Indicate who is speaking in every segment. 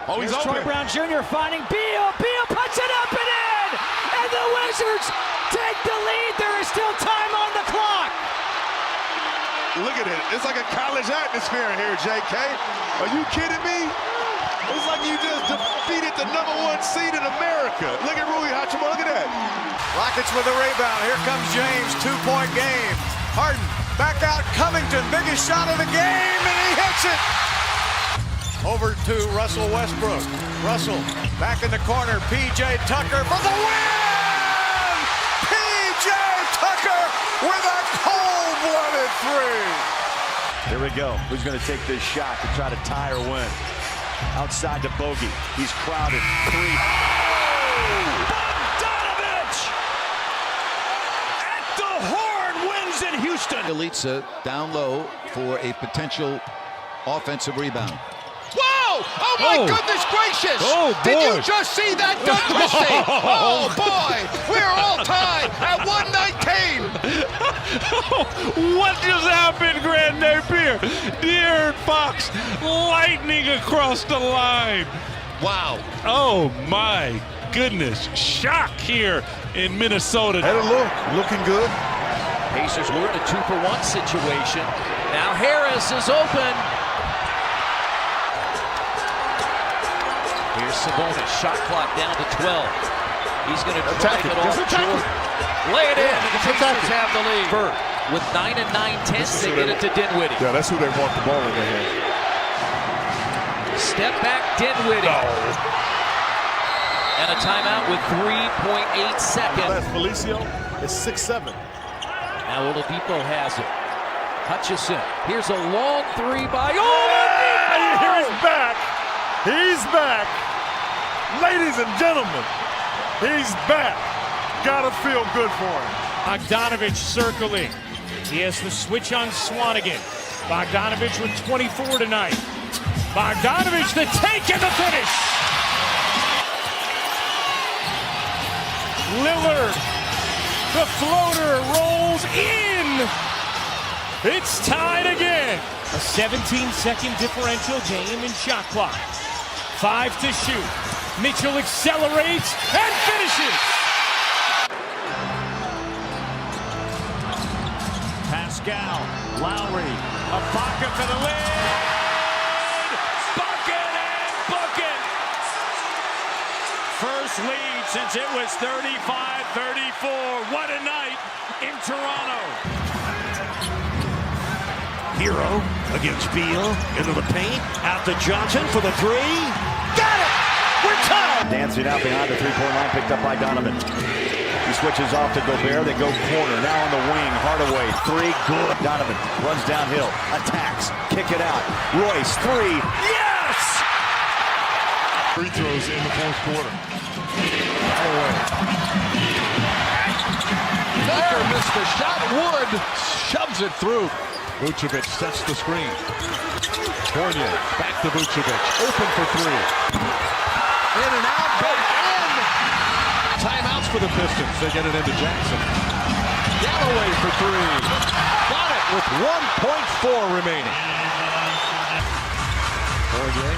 Speaker 1: Oh, he's
Speaker 2: Troy
Speaker 1: open.
Speaker 2: Brown Jr. finding Beal. Beal puts it up and in! And the Wizards take the lead. There is still time on the clock.
Speaker 1: Look at it. It's like a college atmosphere in here, JK. Are you kidding me? It's like you just defeated the #1 seed in America. Look at Rui Hachimura. Look at that.
Speaker 3: Rockets with a rebound. Here comes James. 2-point game. Harden back out. Covington. Biggest shot of the game. And he hits it. Over to Russell Westbrook. Russell back in the corner. P.J. Tucker for the win! P.J. Tucker with a cold-blooded three.
Speaker 4: Here we go. Who's going to take this shot to try to tie or win? Outside to Bogey. He's crowded. Three. Oh! Bogdanovich! At the horn wins in Houston.
Speaker 5: Elitsa down low for a potential offensive rebound.
Speaker 6: Whoa! Oh my goodness gracious!
Speaker 2: Oh, boy.
Speaker 6: Did you just see that dunk mistake? Oh boy! We're all tied at 119.
Speaker 7: What just happened, Grand Napier? De'Aaron Fox lightning across the line.
Speaker 6: Wow!
Speaker 7: Oh my goodness! Shock here in Minnesota.
Speaker 1: Had a look. Looking good.
Speaker 2: Pacers were in a 2-for-1 situation. Now Harris is open. Here's Sabonis, shot clock down to 12. He's going to drive it off short. Lay it in, and the Pacers have the lead. Bird with 9 and 9/10, they get it to Dinwiddie.
Speaker 1: Yeah, that's who they want the ball in their hand.
Speaker 2: Step back, Dinwiddie. And a timeout with 3.8 seconds.
Speaker 1: That's Felicio. It's 6-7.
Speaker 2: Now Oladipo has it. Hutchison. Here's a long three by Oladipo.
Speaker 1: He's back. He's back. Ladies and gentlemen, he's back. Gotta feel good for him.
Speaker 8: Bogdanovich circling. He has the switch on Swanigan. Bogdanovich with 24 tonight. Bogdanovich the take and the finish. Lillard, the floater rolls in. It's tied again. A 17-second differential game in shot clock. 5 to shoot. Mitchell accelerates and finishes.
Speaker 4: Pascal, Lowry, Ibaka for the lead. Bucket and bucket. First lead since it was 35-34. What a night in Toronto. Hero against Beal into the paint. Out to Johnson for the three. Got it! We're tied! Dancing out behind the three-point line, picked up by Donovan. He switches off to Gobert. They go corner. Now on the wing. Hardaway. Three. Good. Donovan runs downhill. Attacks. Kick it out. Royce. Three. Yes!
Speaker 1: Free throws in the fourth quarter.
Speaker 6: Tucker missed the shot. Wood shoves it through.
Speaker 1: Vucevic sets the screen. Fournier back to Vucevic. Open for three.
Speaker 6: In and out. Back in.
Speaker 1: Timeouts for the Pistons. They get it into Jackson.
Speaker 6: Galloway for three. Got it with 1.4 remaining.
Speaker 1: Fournier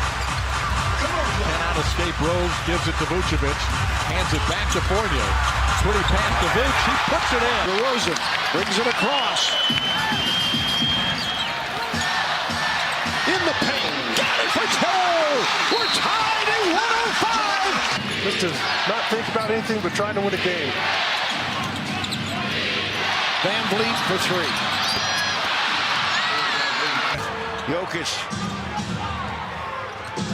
Speaker 1: cannot escape Rose. Gives it to Vucevic. Hands it back to Fournier. Switty pass to Vuce. He puts it in. DeRozan brings it across. In the paint. Got it for two. We're tied at 105. Just to not think about anything but trying to win a game.
Speaker 6: Van Vliet for three.
Speaker 4: Jokic.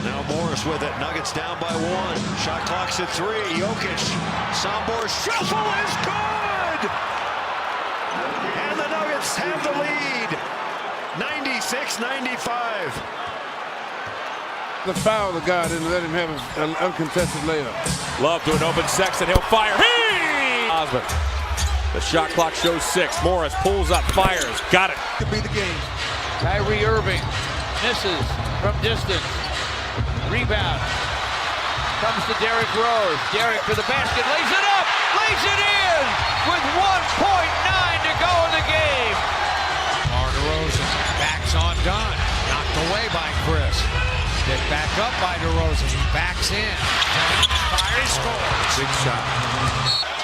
Speaker 4: Now Morris with it. Nuggets down by one. Shot clock's at three. Jokic. Sombor shuffle is good. And the Nuggets have the lead. 96-95.
Speaker 9: The foul, the guy didn't let him have an uncontested layup.
Speaker 8: Love to an open Sexton. He'll fire. Osmond. The shot clock shows 6. Morris pulls up, fires. Got it.
Speaker 9: Could be the game.
Speaker 6: Kyrie Irving misses from distance. Rebound. Comes to Derrick Rose. Derrick for the basket. Lays it up. Lays it in with 1.9 to go in the game. DeRozan backs on Dunn. Knocked away by Chris. Then Back up by DeRozan. He backs in. Fires, scores.
Speaker 9: Big shot.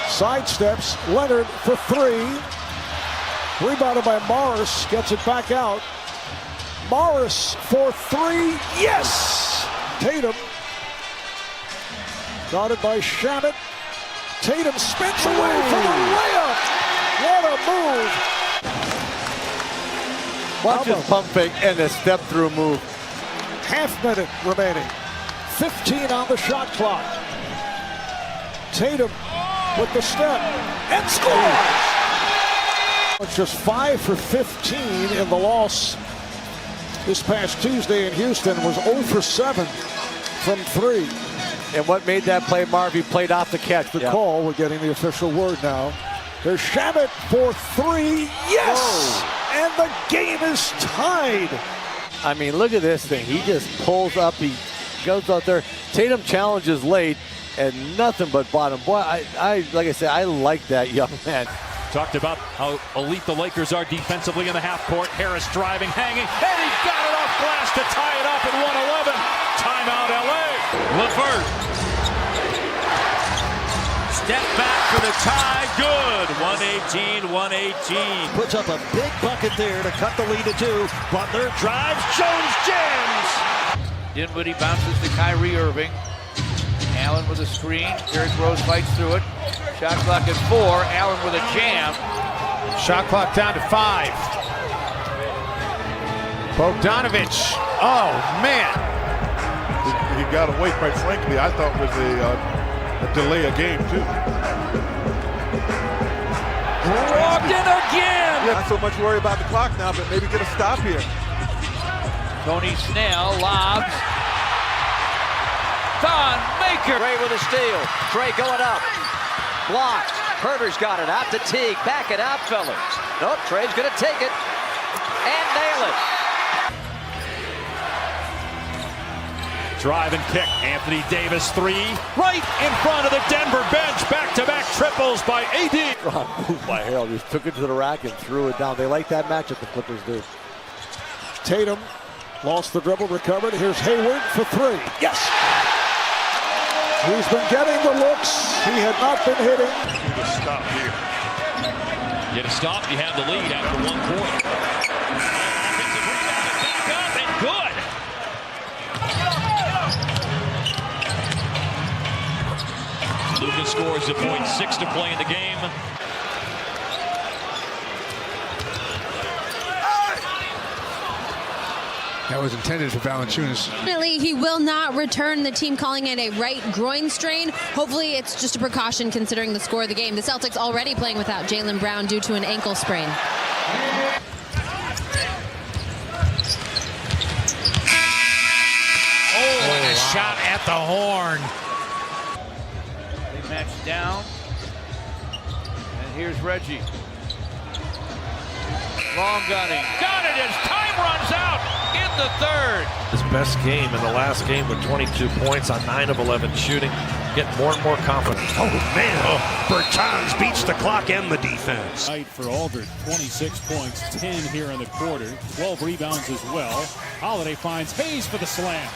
Speaker 10: Sidesteps. Leonard for three. Rebounded by Morris. Gets it back out. Morris for three. Yes! Tatum. Guarded by Shamet. Tatum spins away for the layup. What a move.
Speaker 3: Watch his pump fake and a step-through move.
Speaker 10: Half minute remaining. 15 on the shot clock. Tatum with the step and scores. It's just 5 for 15 in the loss this past Tuesday in Houston. Was 0 for 7 from 3.
Speaker 3: And what made that play, Marv? He played off the catch.
Speaker 10: The call, we're getting the official word now. There's Shamet for three. Yes! Whoa. And the game is tied.
Speaker 3: I mean, look at this thing. He just pulls up. He goes out there. Tatum challenges late and nothing but bottom. Boy, like I said, I like that young man.
Speaker 8: Talked about how elite the Lakers are defensively in the half court. Harris driving, hanging, and he got it off glass to tie it up at 111. Timeout, LA. LeVert.
Speaker 4: Step back for the tie. Good. 118-118.
Speaker 5: Puts up a big bucket there to cut the lead to 2. Butler drives. Jones jams.
Speaker 6: Dinwiddie bounces to Kyrie Irving. Allen with a screen. Derrick Rose fights through it. Shot clock at 4. Allen with a jam.
Speaker 3: Shot clock down to 5. Bogdanovich. Oh, man.
Speaker 1: He got away, quite frankly, I thought was a delay of game, too.
Speaker 8: Walked in again.
Speaker 1: Yeah, not so much worry about the clock now, but maybe get a stop here.
Speaker 6: Tony Snell lobs. Thon Maker.
Speaker 11: Trey with a steal. Trey going up. Blocked. Herter's got it out to Teague. Back it out, fellas. Nope, Trey's going to take it and nail it.
Speaker 8: Drive and kick. Anthony Davis, 3. Right in front of the Denver bench. Back-to-back triples by AD.
Speaker 3: Strong move by Harold. Just took it to the rack and threw it down. They like that matchup, the Clippers do.
Speaker 10: Tatum lost the dribble, recovered. Here's Hayward for 3. Yes! He's been getting the looks. He had not been hitting.
Speaker 1: Get a stop here.
Speaker 2: Get a stop. You have the lead after 1 quarter. Offensive rebound and back up and good. Lucas scores a point. 6 to play in the game.
Speaker 9: That was intended for Valanciunas.
Speaker 12: Unfortunately, he will not return. The team calling it a right groin strain. Hopefully, it's just a precaution considering the score of the game. The Celtics already playing without Jaylen Brown due to an ankle sprain.
Speaker 6: Oh, and a shot at the horn. They match down. And here's Reggie. Long gunning. Got it as time runs out in the third.
Speaker 13: His best game in the last game with 22 points on 9 of 11 shooting. Getting more and more confident.
Speaker 4: Oh, man. Bertans beats the clock and the defense.
Speaker 8: Night for Aldridge, 26 points, 10 here in the quarter, 12 rebounds as well. Holiday finds Hayes for the slam.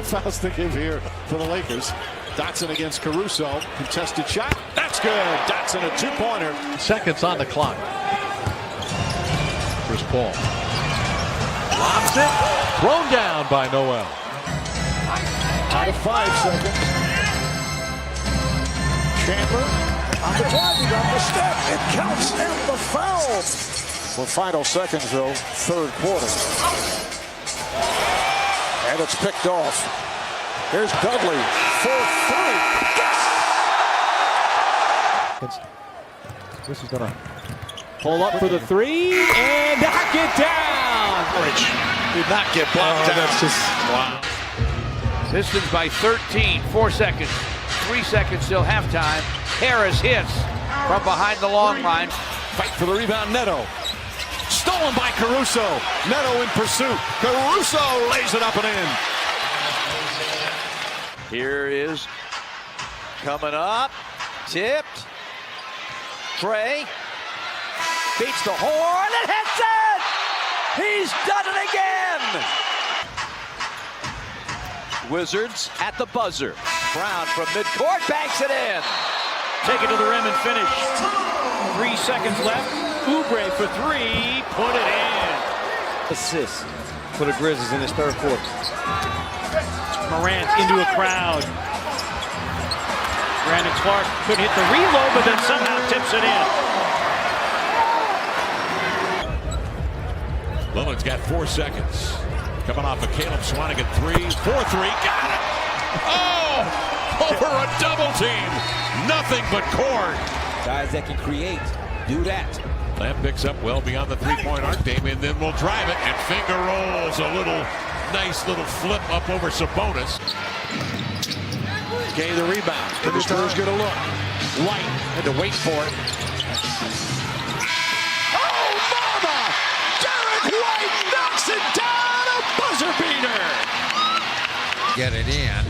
Speaker 10: Fouls to give here for the Lakers. Dotson against Caruso. Contested shot. That's good. Dotson, a 2-pointer.
Speaker 13: Seconds on the clock. Chris Paul. Lobs it. Thrown down by Noel.
Speaker 10: Out of 5 seconds. Chandler on the target, on the step. It counts and the foul. For final seconds, though, third quarter. And it's picked off. Here's Dudley for 3.
Speaker 8: This is going to pull up for the 3 and knock it down.
Speaker 4: Did not get blocked down.
Speaker 8: That's just
Speaker 4: wow.
Speaker 6: Pistons by 13, 4 seconds. 3 seconds till halftime. Harris hits from behind the long line.
Speaker 10: Fight for the rebound, Neto. Stolen by Caruso. Neto in pursuit. Caruso lays it up and in.
Speaker 11: Here is coming up. Tipped. Trey beats the horn and hits it! He's done it again! Wizards at the buzzer. Brown from midcourt banks it in.
Speaker 8: Take it to the rim and finish. 3 seconds left. Oubre for three. Put it in.
Speaker 5: Assist for the Grizzlies in this third quarter.
Speaker 8: Morant into a crowd. Brandon Clark could hit the reload, but then somehow tips it in.
Speaker 4: Lillard's got 4 seconds. Coming off a Caleb Swanigan 3. 4-3. Got it. Oh! Over a double team. Nothing but cord.
Speaker 5: Guys that can create, do that.
Speaker 4: Lamb picks up well beyond the three-point arc. Damian then will drive it and finger rolls a nice little flip up over Sabonis.
Speaker 5: Gave the rebound. Can the Spurs get a look?
Speaker 8: White had to wait for it.
Speaker 5: Oh, mama! Derek White knocks it down, a buzzer beater!
Speaker 6: Get it in.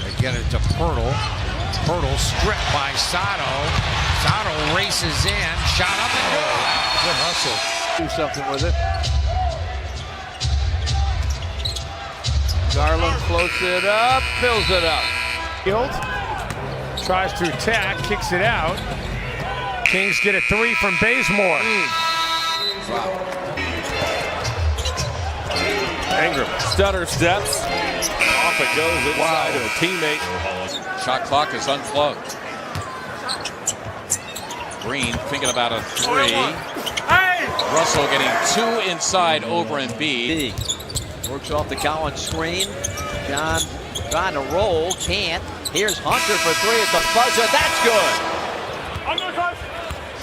Speaker 6: They get it to Pirtle. Pirtle stripped by Sato. Sato races in. Shot up and good. Good hustle.
Speaker 9: Do something with it. Garland floats it up, fills it up.
Speaker 8: Field tries to attack, kicks it out. Kings get a three from Bazemore.
Speaker 5: Ingram, stutter steps. Off it goes inside to a teammate.
Speaker 6: Shot clock is unplugged. Green thinking about a three. Russell getting 2 inside over Embiid.
Speaker 11: Works off the Collins screen. John trying to roll, can't. Here's Hunter for three at the buzzer. That's good.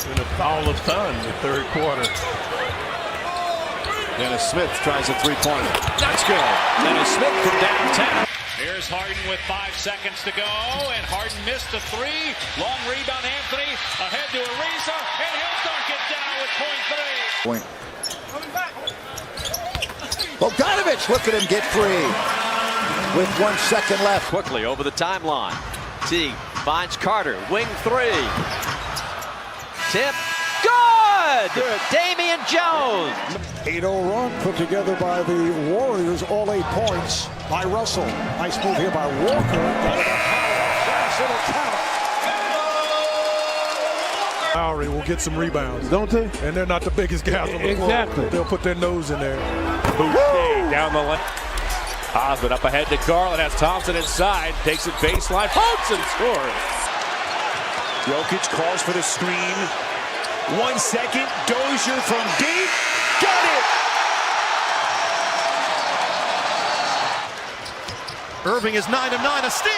Speaker 5: Been a foul of ton in the third quarter. Dennis Smith tries a three-pointer. That's good. Dennis Smith from downtown.
Speaker 8: Here's Harden with 5 seconds to go, and Harden missed a three. Long rebound, Anthony. Ahead to Ariza, and he'll dunk it down with point 3.
Speaker 10: Bogdanovich, look at him get free with 1 second left.
Speaker 11: Quickly over the timeline. Teague finds Carter, wing three. Tip, good! Damian Jones.
Speaker 10: 8-0 run put together by the Warriors, all 8 points by Russell. Nice move here by Walker. Got it up. It'll count.
Speaker 9: Lowry will get some rebounds, don't they? And they're not the biggest guys on the floor. Exactly. They'll put their nose in there.
Speaker 8: Boucher down the lane. Osmond up ahead to Garland, has Thompson inside, takes it baseline, pumps and scores.
Speaker 5: Jokic calls for the screen. 1 second. Dozier from deep. Got it! Irving is 9 of 9. A steal.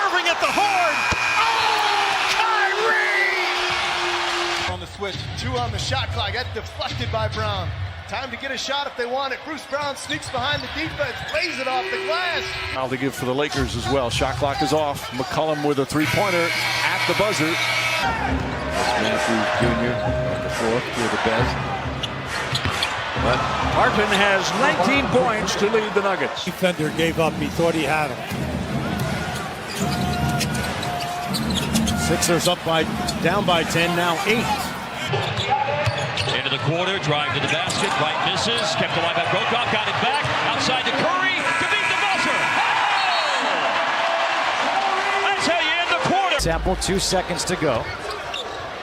Speaker 5: Irving at the horn. Oh, Kyrie!
Speaker 14: On the switch. 2 on the shot clock. That's deflected by Brown. Time to get a shot if they want it. Bruce Brown sneaks behind the defense, lays it off the glass.
Speaker 5: Foul to give for the Lakers as well. Shot clock is off. McCollum with a three-pointer at the buzzer. Matthews Jr. on the fourth with the best. But Harden has 19 points to lead the Nuggets.
Speaker 10: Defender gave up. He thought he had him. Sixers up down by 10, now 8.
Speaker 8: Into the quarter, drive to the basket, right misses, kept alive by Brokoff, got it back, outside to Curry, to beat the buzzer. Oh! That's how you end the quarter.
Speaker 11: Temple, 2 seconds to go.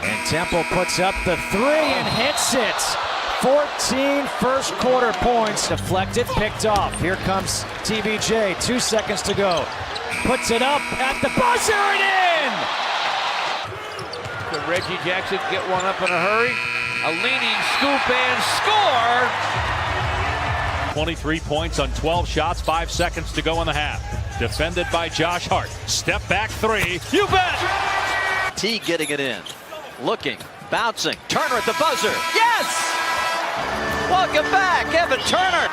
Speaker 11: And Temple puts up the three and hits it. 14 first quarter points. Deflected, picked off. Here comes TBJ, 2 seconds to go. Puts it up at the buzzer and in!
Speaker 6: Can Reggie Jackson get one up in a hurry? A leaning scoop and score!
Speaker 8: 23 points on 12 shots, 5 seconds to go in the half. Defended by Josh Hart. Step back three, you bet!
Speaker 11: Teague getting it in. Looking, bouncing, Turner at the buzzer. Yes! Welcome back, Kevin Turner.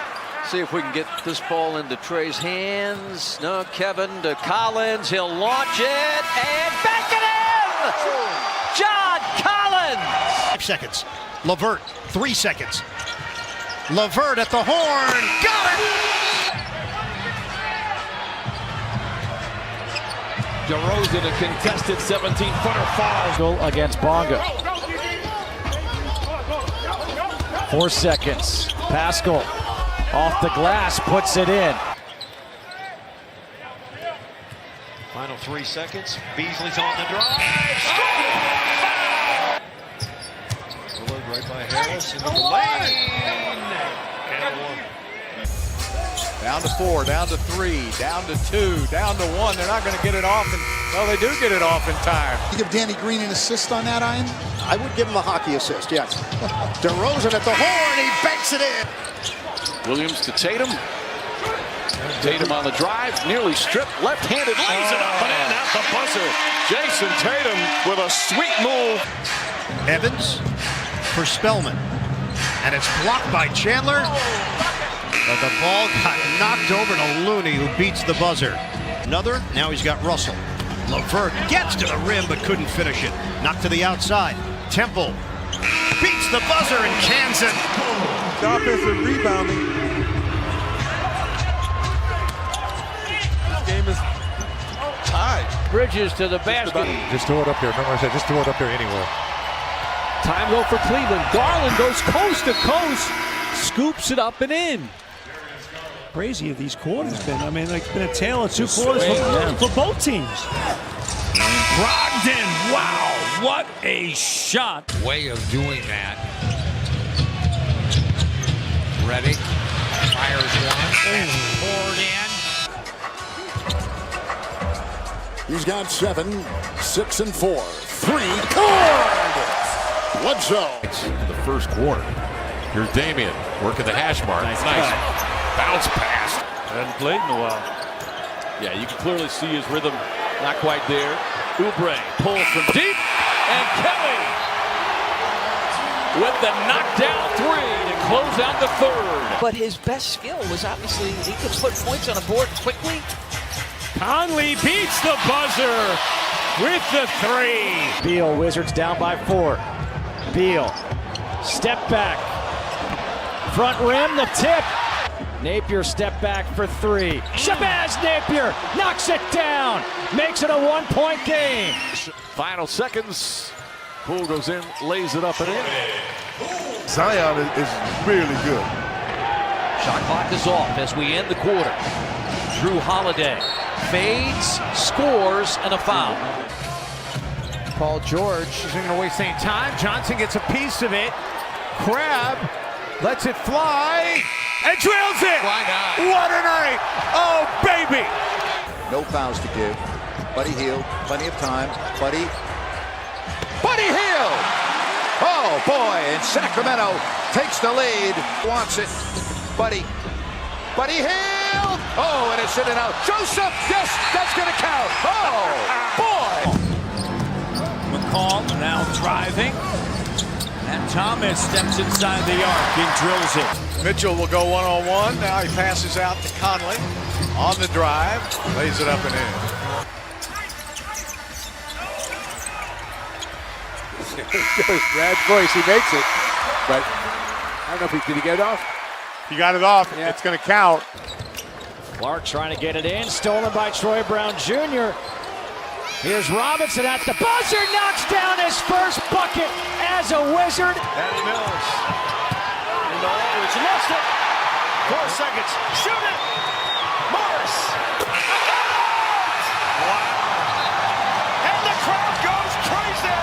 Speaker 11: See if we can get this ball into Trey's hands. No, Kevin to Collins. He'll launch it and back it in! John Collins!
Speaker 5: 5 seconds. LeVert, 3 seconds. LeVert at the horn. Got it!
Speaker 8: DeRozan, a contested 17-footer foul.
Speaker 11: Against Bonga. 4 seconds. Pascal off the glass, puts it in.
Speaker 4: Final 3 seconds. Beasley's on the drive. Followed right by Harris into the lane. And a 1.
Speaker 3: Down to 4, down to 3, down to 2, down to 1. They're not going to get it off. Well, they do get it off in time.
Speaker 10: You give Danny Green an assist on that, Ian?
Speaker 15: I would give him a hockey assist, yes. DeRozan at the horn, he banks it in.
Speaker 5: Williams to Tatum. Tatum on the drive, nearly stripped, left-handed, lays it up and in at the buzzer. Jason Tatum with a sweet move.
Speaker 4: Evans for Spellman. And it's blocked by Chandler. But the ball got knocked over to Looney, who beats the buzzer. Another, now he's got Russell. LeVert gets to the rim but couldn't finish it. Knocked to the outside. Temple beats the buzzer and cans it.
Speaker 9: Offensive rebounding. This game is tied.
Speaker 6: Bridges to the basket.
Speaker 9: Just throw it up there. Remember I said just throw it up there anywhere.
Speaker 8: Time though for Cleveland. Garland goes coast to coast, scoops it up and in. Crazy of these quarters been. I mean, like, it's been a tale of 2 quarters for both teams.
Speaker 7: Brogdon, wow, what a shot. Way of doing that. Ready, fires one, poured in.
Speaker 10: He's got 7, 6 and 4. 3, scored! Bledsoe.
Speaker 5: In the first quarter. Here's Damian working the hash mark. Nice. Bounce pass.
Speaker 7: Hadn't played in a while.
Speaker 5: Yeah, you can clearly see his rhythm not quite there. Oubre pulls from deep, and Kelly with the knockdown 3 to close out the third.
Speaker 2: But his best skill was obviously he could put points on the board quickly.
Speaker 8: Conley beats the buzzer with the 3. Beal, Wizards down by 4. Beal, step back. Front rim, the tip. Napier step back for 3. Shabazz Napier knocks it down. Makes it a 1-point game.
Speaker 5: Final seconds. Poole goes in, lays it up and in.
Speaker 1: Zion is really good.
Speaker 2: Shot clock is off as we end the quarter. Drew Holiday fades, scores, and a foul.
Speaker 3: Paul George isn't going to waste any time. Johnson gets a piece of it. Crab lets it fly and drills it.
Speaker 6: Why not?
Speaker 3: What a night. Oh, baby.
Speaker 15: No fouls to give. Buddy Hield, plenty of time. Buddy Hield. Oh, boy, and Sacramento takes the lead. Wants it. Buddy Hield. Oh, and it's in and out. Joseph, yes, that's going to count. Oh, boy.
Speaker 8: McCall now driving. And Thomas steps inside the arc and drills it.
Speaker 3: Mitchell will go one-on-one. Now he passes out to Conley on the drive. Lays it up and in.
Speaker 9: Brad's voice, he makes it. But I don't know if did he get it off?
Speaker 3: He got it off. Yeah. It's going to count.
Speaker 8: Clark trying to get it in. Stolen by Troy Brown Jr. Here's Robinson at the buzzer. Knocks down his first bucket as a Wizard.
Speaker 4: Patty Mills. And Aldridge lost it. 4 seconds. Shoot it. Morris. Wow. And the crowd goes crazy.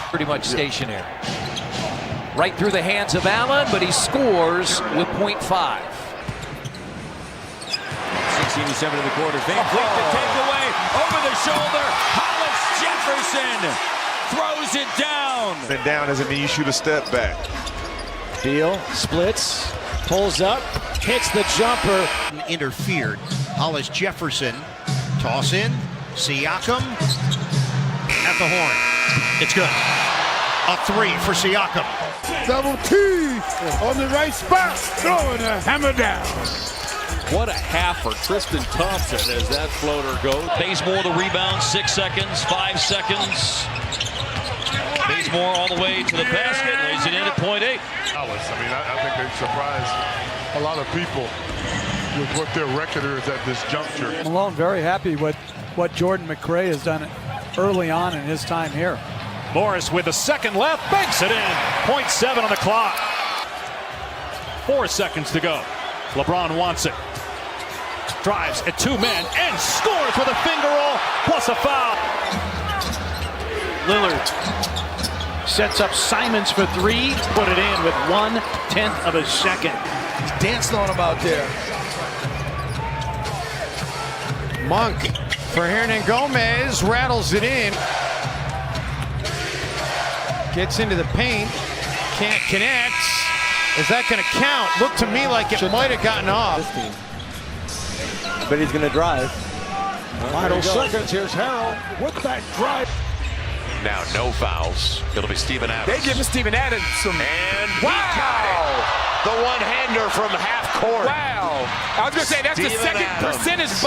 Speaker 2: Pretty much stationary. Right through the hands of Allen, but he scores with .5.
Speaker 8: 16-7 of the quarter. Van Fleet to take away. Over the shoulder. Hollis Jefferson throws it down.
Speaker 1: And down doesn't mean you shoot a step back.
Speaker 8: Beal splits, pulls up, hits the jumper.
Speaker 4: Interfered. Hollis Jefferson. Toss in. Siakam at the horn. It's good. A 3 for Siakam.
Speaker 9: Double T on the right spot. Throwing a hammer down.
Speaker 5: What a half for Tristan Thompson as that floater goes.
Speaker 7: Bazemore the rebound, 6 seconds, 5 seconds. Bazemore all the way to the basket, lays it in at .8.
Speaker 1: I mean, I think they've surprised a lot of people with what their record is at this juncture.
Speaker 16: Malone very happy with what Jordan McRae has done early on in his time here.
Speaker 8: Morris with a second left, banks it in. .7 on the clock. 4 seconds to go. LeBron wants it. Drives at 2 men and scores with a finger roll plus a foul. Lillard sets up Simons for 3. Put it in with 1/10 of a second.
Speaker 17: He's dancing on him out there.
Speaker 3: Monk for Hernan Gomez, rattles it in. Gets into the paint, can't connect. Is that going to count? Looked to me like it might have gotten off.
Speaker 17: But he's going to drive.
Speaker 10: Final seconds. Here's Harrell with that drive.
Speaker 18: Now no fouls. It'll be Steven Adams.
Speaker 17: They give Steven Adams some.
Speaker 18: And he got it. The one-hander from half court.
Speaker 17: Wow. I was going to say, that's the second percentage bust.